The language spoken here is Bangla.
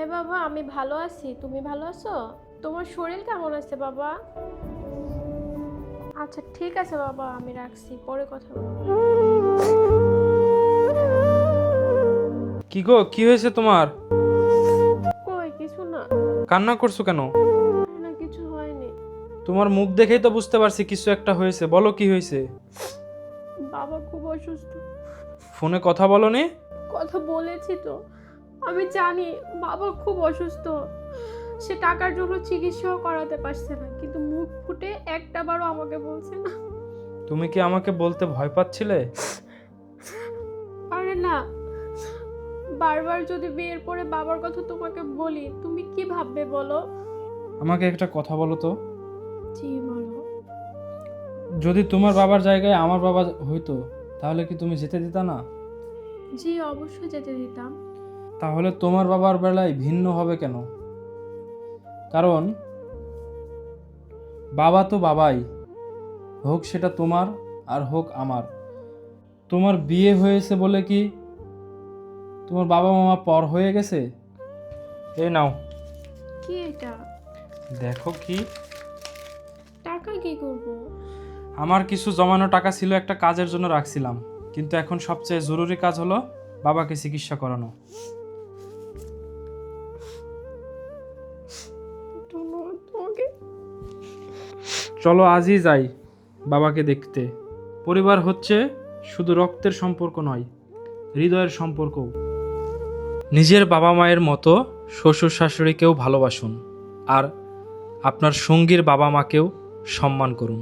হ্যাঁ বাবা, আমি ভালো আছি। তুমি ভালো আছো? তোমার শরীর কেমন আছে বাবা? আচ্ছা ঠিক আছে বাবা, আমি রাখছি, পরে কথা বলবো। কি গো, কি হয়েছে তোমার? কই কিছু না। কান্না করছো কেন? না কিছু হয়নি। তোমার মুখ দেখেই তো বুঝতে পারছি কিছু একটা হয়েছে, বলো কি হয়েছে। বাবা খুব অসুস্থ। ফোনে কথা বলোনি? কথা বলেছি তো। আমি জানি বাবা খুব অসুস্থ। সে টাকার জন্য চিকিৎসাও করাতে পারছে না, কিন্তু মুখ ফুটে একটা বারও আমাকে বলছে না। তুমি কি আমাকে বলতে ভয় পাচ্ছিলে? আরে না, বারবার যদি বিয়ের পরে বাবার কথা তোমাকে বলি, তুমি কি ভাববে বলো? আমাকে একটা কথা বলো তো, জি বলো। যদি তোমার বাবার জায়গায় আমার বাবা হইতো তাহলে কি তুমি যেতে দিতা না? জি অবশ্যই যেতে দিতাম। তাহলে তোমার বাবার বেলায় ভিন্ন হবে কেন? কারণ বাবা তো বাবাই, হোক সেটা তোমার আর হোক আমার। তোমার বিয়ে হয়েছে বলে কি তোমার বাবা মামা পর হয়ে গেছে? এই নাও, কি এটা? দেখো কি। টাকা কি করব? আমার কিছু জমানো টাকা ছিল, একটা কাজের জন্য রাখছিলাম, কিন্তু এখন সবচেয়ে জরুরি কাজ হলো বাবাকে চিকিৎসা করানো। ধন্যবাদ তোমাকে। চলো আজই যাই বাবাকে দেখতে। পরিবার হচ্ছে শুধু রক্তের সম্পর্ক নয়, হৃদয়ের সম্পর্কও। নিজের বাবা মায়ের মতো শ্বশুর শাশুড়িকেও ভালোবাসুন, আর আপনার সঙ্গীর বাবা মাকেও সম্মান করুন।